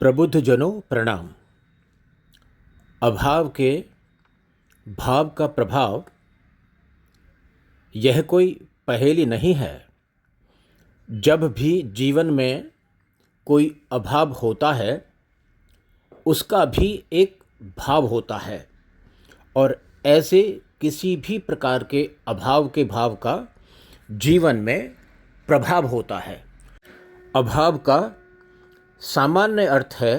प्रबुद्ध जनों प्रणाम। अभाव के भाव का प्रभाव यह कोई पहेली नहीं है। जब भी जीवन में कोई अभाव होता है उसका भी एक भाव होता है और ऐसे किसी भी प्रकार के अभाव के भाव का जीवन में प्रभाव होता है। अभाव का सामान्य अर्थ है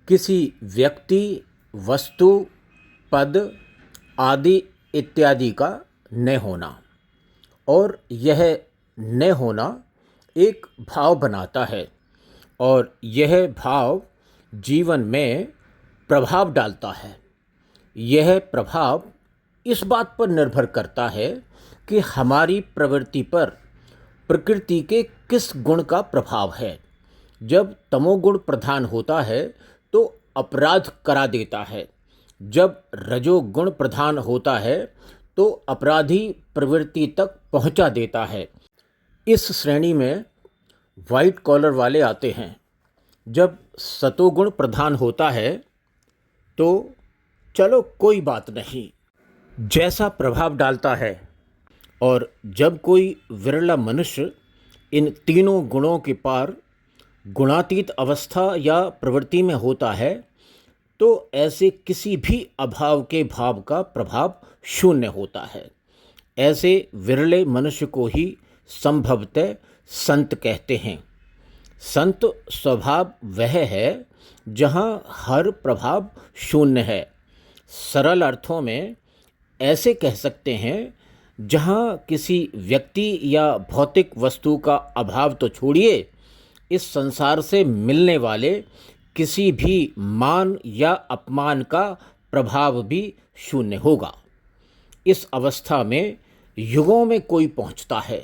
किसी व्यक्ति, वस्तु, पद आदि इत्यादि का न होना, और यह न होना एक भाव बनाता है और यह भाव जीवन में प्रभाव डालता है। यह प्रभाव इस बात पर निर्भर करता है कि हमारी प्रवृत्ति पर प्रकृति के किस गुण का प्रभाव है। जब तमोगुण प्रधान होता है तो अपराध करा देता है, जब रजोगुण प्रधान होता है तो अपराधी प्रवृत्ति तक पहुंचा देता है। इस श्रेणी में वाइट कॉलर वाले आते हैं। जब सतोगुण प्रधान होता है तो चलो कोई बात नहीं, जैसा प्रभाव डालता है। और जब कोई विरला मनुष्य इन तीनों गुणों के पार गुणातीत अवस्था या प्रवृत्ति में होता है तो ऐसे किसी भी अभाव के भाव का प्रभाव शून्य होता है। ऐसे विरले मनुष्य को ही संभवतः संत कहते हैं। संत स्वभाव वह है जहाँ हर प्रभाव शून्य है। सरल अर्थों में ऐसे कह सकते हैं, जहाँ किसी व्यक्ति या भौतिक वस्तु का अभाव तो छोड़िए, इस संसार से मिलने वाले किसी भी मान या अपमान का प्रभाव भी शून्य होगा। इस अवस्था में युगों में कोई पहुंचता है।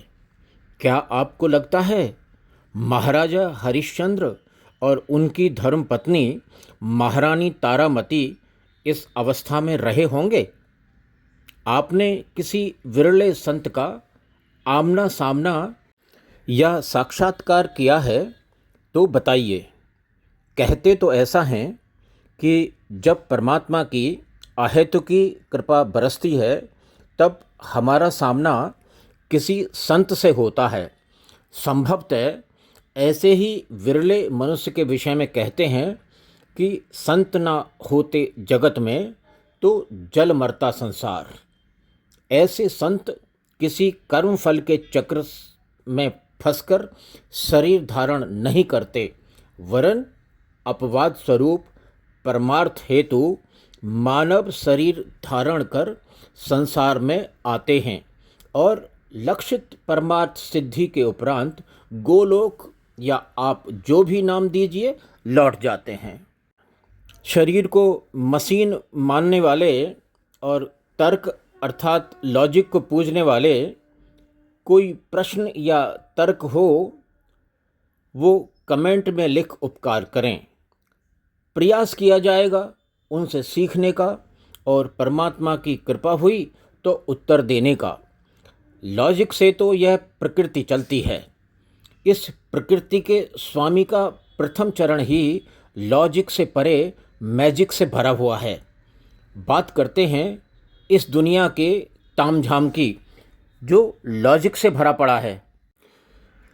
क्या आपको लगता है महाराजा हरिश्चंद्र और उनकी धर्मपत्नी महारानी तारामती इस अवस्था में रहे होंगे? आपने किसी विरले संत का आमना सामना या साक्षात्कार किया है तो बताइए। कहते तो ऐसा हैं कि जब परमात्मा की अहेतुकी कृपा बरसती है तब हमारा सामना किसी संत से होता है। संभवतः ऐसे ही विरले मनुष्य के विषय में कहते हैं कि संत ना होते जगत में तो जल मरता संसार। ऐसे संत किसी कर्म फल के चक्र में फंसकर शरीर धारण नहीं करते, वरन अपवाद स्वरूप परमार्थ हेतु मानव शरीर धारण कर संसार में आते हैं और लक्षित परमार्थ सिद्धि के उपरांत गोलोक या आप जो भी नाम दीजिए लौट जाते हैं। शरीर को मशीन मानने वाले और तर्क अर्थात लॉजिक को पूजने वाले कोई प्रश्न या तर्क हो वो कमेंट में लिख उपकार करें। प्रयास किया जाएगा उनसे सीखने का और परमात्मा की कृपा हुई तो उत्तर देने का। लॉजिक से तो यह प्रकृति चलती है। इस प्रकृति के स्वामी का प्रथम चरण ही लॉजिक से परे मैजिक से भरा हुआ है। बात करते हैं इस दुनिया के तामझाम की जो लॉजिक से भरा पड़ा है।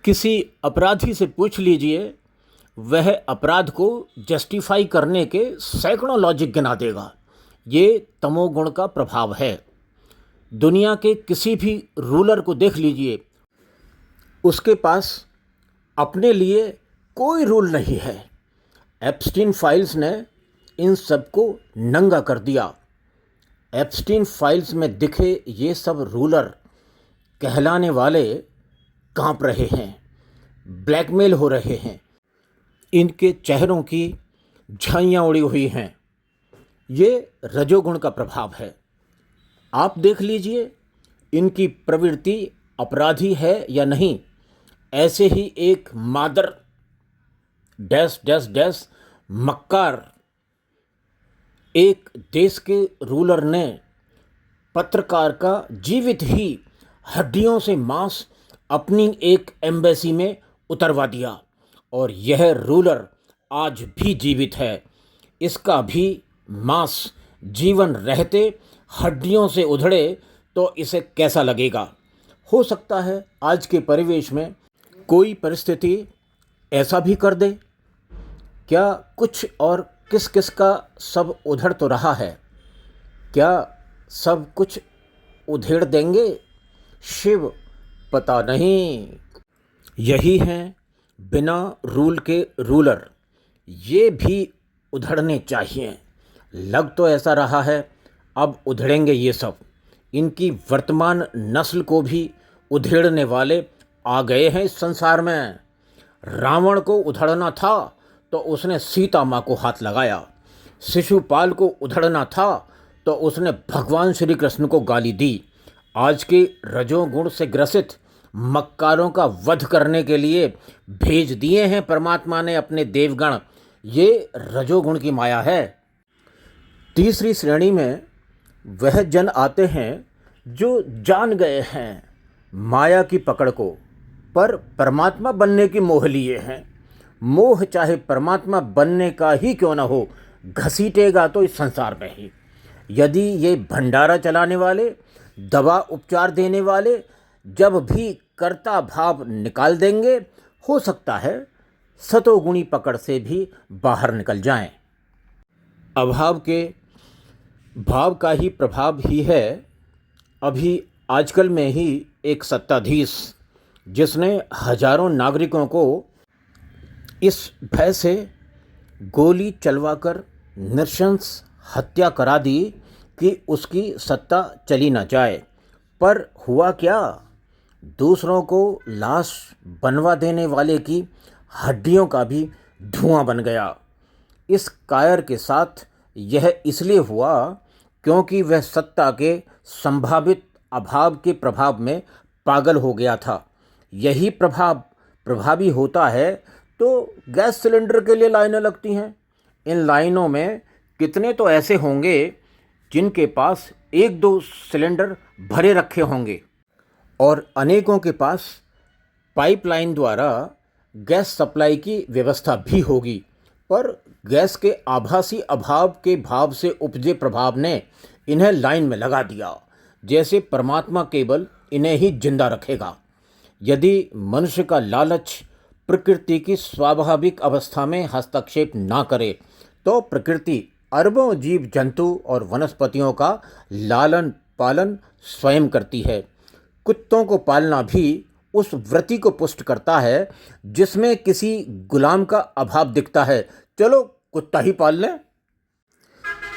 किसी अपराधी से पूछ लीजिए, वह अपराध को जस्टिफाई करने के सैकड़ों लॉजिक गिना देगा। ये तमोगुण का प्रभाव है। दुनिया के किसी भी रूलर को देख लीजिए, उसके पास अपने लिए कोई रूल नहीं है। एप्स्टीन फाइल्स ने इन सबको नंगा कर दिया। एप्स्टीन फाइल्स में दिखे ये सब रूलर कहलाने वाले कांप रहे हैं, ब्लैकमेल हो रहे हैं, इनके चेहरों की झाइयाँ उड़ी हुई हैं। ये रजोगुण का प्रभाव है। आप देख लीजिए इनकी प्रवृत्ति अपराधी है या नहीं। ऐसे ही एक मादर डैश डैश डैश मक्कार एक देश के रूलर ने पत्रकार का जीवित ही हड्डियों से मांस अपनी एक एम्बेसी में उतरवा दिया और यह रूलर आज भी जीवित है। इसका भी मांस जीवन रहते हड्डियों से उधड़े तो इसे कैसा लगेगा। हो सकता है आज के परिवेश में कोई परिस्थिति ऐसा भी कर दे। क्या कुछ और किस किस का सब उधड़ तो रहा है, क्या सब कुछ उधेड़ देंगे शिव? पता नहीं। यही हैं बिना रूल के रूलर, ये भी उधड़ने चाहिए। लग तो ऐसा रहा है अब उधड़ेंगे ये सब। इनकी वर्तमान नस्ल को भी उधेड़ने वाले आ गए हैं इस संसार में। रावण को उधड़ना था तो उसने सीता माँ को हाथ लगाया, शिशुपाल को उधड़ना था तो उसने भगवान श्री कृष्ण को गाली दी। आज के रजोगुण से ग्रसित मक्कारों का वध करने के लिए भेज दिए हैं परमात्मा ने अपने देवगण। ये रजोगुण की माया है। तीसरी श्रेणी में वह जन आते हैं जो जान गए हैं माया की पकड़ को, पर परमात्मा बनने की मोह लिए हैं। मोह चाहे परमात्मा बनने का ही क्यों न हो, घसीटेगा तो इस संसार में ही। यदि ये भंडारा चलाने वाले, दवा उपचार देने वाले जब भी कर्ता भाव निकाल देंगे, हो सकता है सतोगुणी पकड़ से भी बाहर निकल जाएं। अभाव के भाव का ही प्रभाव ही है। अभी आजकल में ही एक सत्ताधीश जिसने हजारों नागरिकों को इस भय से गोली चलवाकर नृशंस हत्या करा दी कि उसकी सत्ता चली न जाए, पर हुआ क्या? दूसरों को लाश बनवा देने वाले की हड्डियों का भी धुआं बन गया। इस कायर के साथ यह इसलिए हुआ क्योंकि वह सत्ता के संभावित अभाव के प्रभाव में पागल हो गया था। यही प्रभाव प्रभावी होता है तो गैस सिलेंडर के लिए लाइनें लगती हैं। इन लाइनों में कितने तो ऐसे होंगे जिनके पास एक दो सिलेंडर भरे रखे होंगे और अनेकों के पास पाइपलाइन द्वारा गैस सप्लाई की व्यवस्था भी होगी, पर गैस के आभासी अभाव के भाव से उपजे प्रभाव ने इन्हें लाइन में लगा दिया, जैसे परमात्मा केवल इन्हें ही जिंदा रखेगा। यदि मनुष्य का लालच प्रकृति की स्वाभाविक अवस्था में हस्तक्षेप ना करे तो प्रकृति अरबों जीव जंतु और वनस्पतियों का लालन पालन स्वयं करती है। कुत्तों को पालना भी उस वृत्ति को पुष्ट करता है जिसमें किसी गुलाम का अभाव दिखता है, चलो कुत्ता ही पाल लें।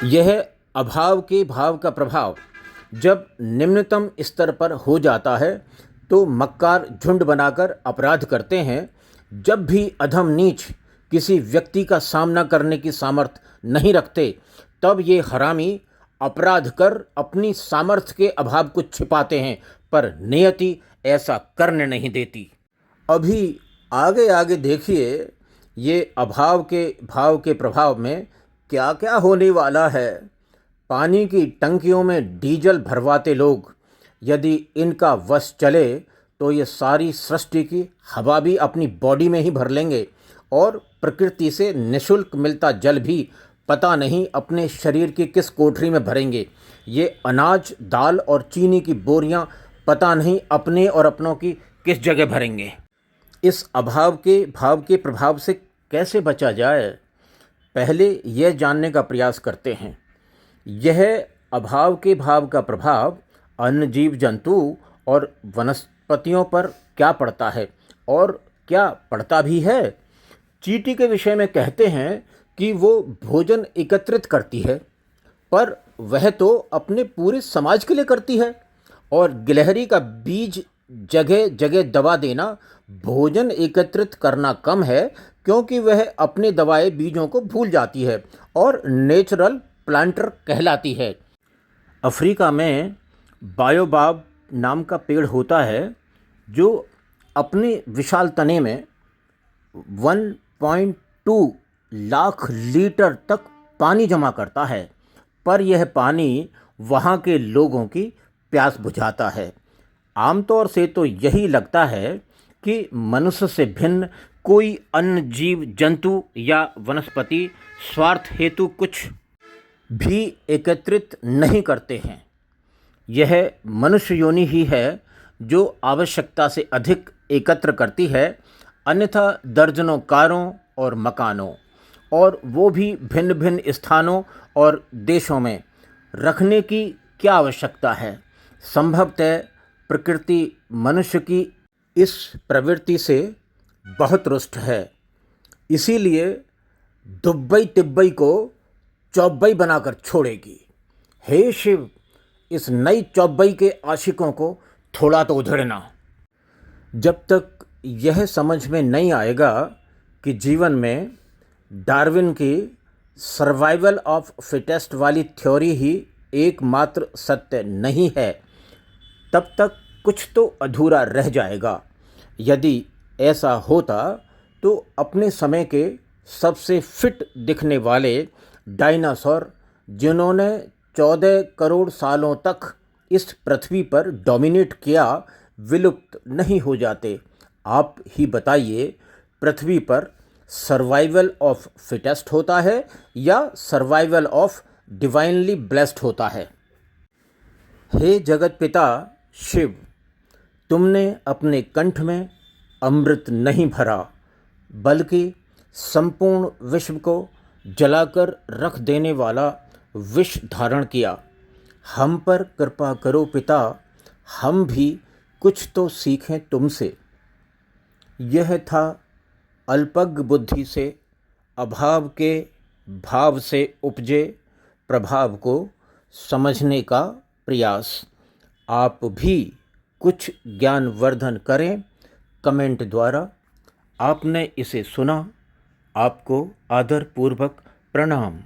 यह अभाव के भाव का प्रभाव जब निम्नतम स्तर पर हो जाता है तो मक्कार झुंड बनाकर अपराध करते हैं। जब भी अधम नीच किसी व्यक्ति का सामना करने की सामर्थ्य नहीं रखते, तब ये हरामी अपराध कर अपनी सामर्थ्य के अभाव को छिपाते हैं, पर नियति ऐसा करने नहीं देती। अभी आगे आगे देखिए ये अभाव के भाव के प्रभाव में क्या क्या होने वाला है। पानी की टंकियों में डीजल भरवाते लोग यदि इनका वश चले तो ये सारी सृष्टि की हवा भी अपनी बॉडी में ही भर लेंगे और प्रकृति से निःशुल्क मिलता जल भी पता नहीं अपने शरीर की किस कोठरी में भरेंगे। ये अनाज दाल और चीनी की बोरियां पता नहीं अपने और अपनों की किस जगह भरेंगे। इस अभाव के भाव के प्रभाव से कैसे बचा जाए, पहले यह जानने का प्रयास करते हैं। यह अभाव के भाव का प्रभाव अन्य जीव जंतु और वनस्पतियों पर क्या पड़ता है और क्या पड़ता भी है। चींटी के विषय में कहते हैं कि वो भोजन एकत्रित करती है, पर वह तो अपने पूरे समाज के लिए करती है। और गिलहरी का बीज जगह जगह दबा देना भोजन एकत्रित करना कम है, क्योंकि वह अपने दबाए बीजों को भूल जाती है और नेचुरल प्लांटर कहलाती है। अफ्रीका में बायोबाब नाम का पेड़ होता है जो अपने विशाल तने में 1.2 लाख लीटर तक पानी जमा करता है, पर यह पानी वहाँ के लोगों की प्यास बुझाता है। आमतौर से तो यही लगता है कि मनुष्य से भिन्न कोई अन्य जीव जंतु या वनस्पति स्वार्थ हेतु कुछ भी एकत्रित नहीं करते हैं। यह मनुष्य योनि ही है जो आवश्यकता से अधिक एकत्र करती है, अन्यथा दर्जनों कारों और मकानों, और वो भी भिन्न भिन्न स्थानों और देशों में रखने की क्या आवश्यकता है। संभवतः प्रकृति मनुष्य की इस प्रवृत्ति से बहुत रुष्ट है, इसीलिए दुब्बई तिब्बई को चौबई बनाकर छोड़ेगी। हे शिव, इस नई चौबई के आशिकों को थोड़ा तो उधेड़ना। जब तक यह समझ में नहीं आएगा कि जीवन में डार्विन की सर्वाइवल ऑफ फिटेस्ट वाली थ्योरी ही एकमात्र सत्य नहीं है, तब तक कुछ तो अधूरा रह जाएगा। यदि ऐसा होता तो अपने समय के सबसे फिट दिखने वाले डायनासोर, जिन्होंने 14 करोड़ सालों तक इस पृथ्वी पर डोमिनेट किया, विलुप्त नहीं हो जाते। आप ही बताइए, पृथ्वी पर सर्वाइवल ऑफ फिटेस्ट होता है या सर्वाइवल ऑफ डिवाइनली ब्लेस्ड होता है। हे जगत पिता शिव, तुमने अपने कंठ में अमृत नहीं भरा, बल्कि संपूर्ण विश्व को जलाकर रख देने वाला विष धारण किया। हम पर कृपा करो पिता, हम भी कुछ तो सीखें तुमसे। यह था अल्पज्ञ बुद्धि से अभाव के भाव से उपजे प्रभाव को समझने का प्रयास। आप भी कुछ ज्ञानवर्धन करें कमेंट द्वारा। आपने इसे सुना, आपको आदरपूर्वक प्रणाम।